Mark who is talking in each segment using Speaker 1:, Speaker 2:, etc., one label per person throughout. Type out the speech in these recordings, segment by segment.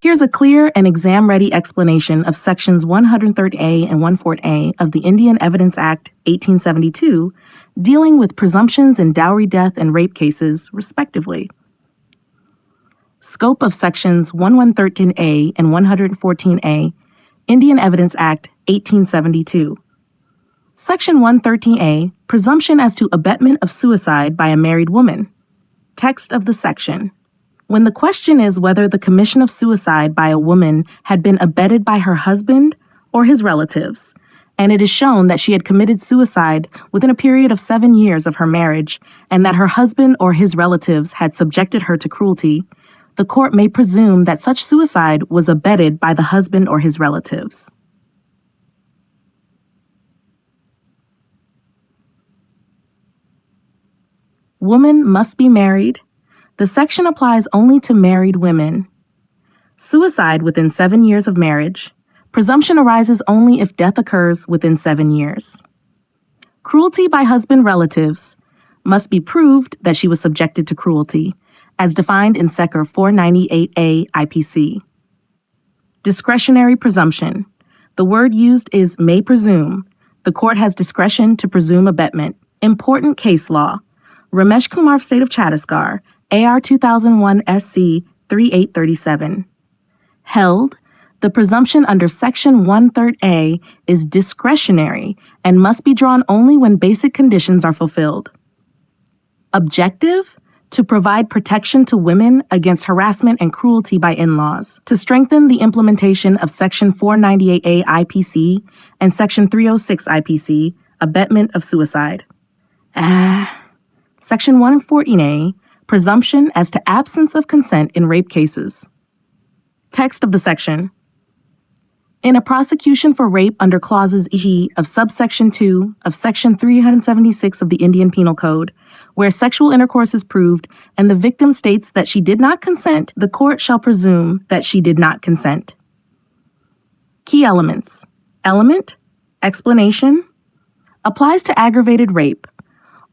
Speaker 1: Here's a clear and exam-ready explanation of Sections 103A and 104A of the Indian Evidence Act, 1872, dealing with presumptions in dowry death and rape cases, respectively. Scope of Sections 1113A and 114A, Indian Evidence Act, 1872. Section 113A, Presumption as to abetment of suicide by a married woman. Text of the section. When the question is whether the commission of suicide by a woman had been abetted by her husband or his relatives, and it is shown that she had committed suicide within a period of 7 years of her marriage, and that her husband or his relatives had subjected her to cruelty, the court may presume that such suicide was abetted by the husband or his relatives. Woman must be married. The section applies only to married women. Suicide within 7 years of marriage. Presumption arises only if death occurs within 7 years. Cruelty by husband relatives. Must be proved that she was subjected to cruelty, as defined in Section 498A IPC. Discretionary presumption. The word used is may presume. The court has discretion to presume abetment. Important case law. Ramesh Kumar State of Chhattisgarh, AR 2001 SC 3837. Held, the presumption under Section 103A is discretionary and must be drawn only when basic conditions are fulfilled. Objective, to provide protection to women against harassment and cruelty by in-laws, to strengthen the implementation of Section 498A IPC and Section 306 IPC, abetment of suicide. Section 114A, presumption as to absence of consent in rape cases. Text of the section. In a prosecution for rape under clauses E of subsection 2 of Section 376 of the Indian Penal Code, where sexual intercourse is proved and the victim states that she did not consent, the court shall presume that she did not consent. Key elements. Element, explanation, applies to aggravated rape,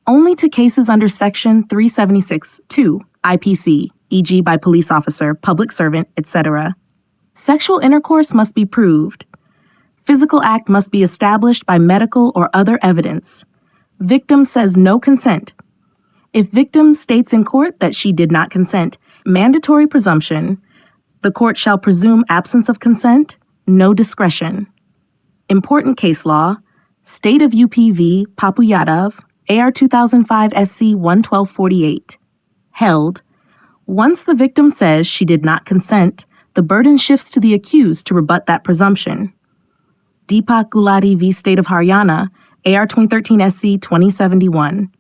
Speaker 1: only to cases under Section 376(2) IPC, e.g. by police officer, public servant, etc. Sexual intercourse must be proved. Physical act must be established by medical or other evidence. Victim says no consent. If victim states in court that she did not consent, mandatory presumption, the court shall presume absence of consent, no discretion. Important case law, State of UPV, Papu Yadav, AR 2005 SC 11248. Held, once the victim says she did not consent, the burden shifts to the accused to rebut that presumption. Deepak Gulati v. State of Haryana, AR 2013 SC 2071.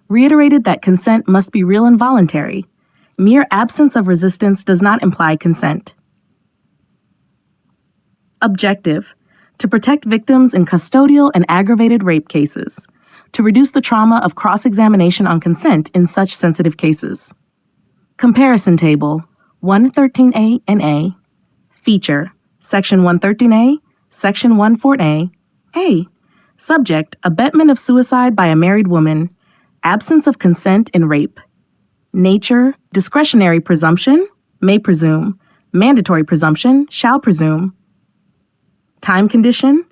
Speaker 1: Reiterated that consent must be real and voluntary. Mere absence of resistance does not imply consent. Objective, to protect victims in custodial and aggravated rape cases, to reduce the trauma of cross-examination on consent in such sensitive cases. Comparison table, 113A and A. Feature, Section 113A, Section 114A. A. Subject, abetment of suicide by a married woman, absence of consent in rape. Nature, discretionary presumption, may presume, mandatory presumption, shall presume. Time condition,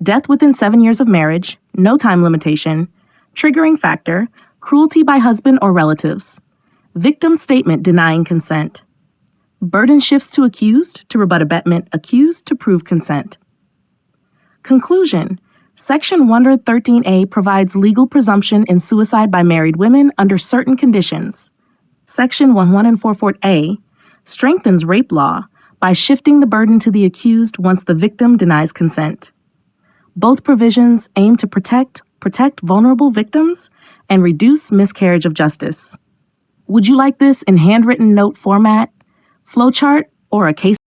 Speaker 1: death within 7 years of marriage, no time limitation. Triggering factor, cruelty by husband or relatives. Victim statement denying consent. Burden shifts to accused to rebut abetment, accused to prove consent. Conclusion, Section 113A provides legal presumption in suicide by married women under certain conditions. Section 114A strengthens rape law by shifting the burden to the accused once the victim denies consent. Both provisions aim to protect vulnerable victims and reduce miscarriage of justice. Would you like this in handwritten note format, flowchart, or a case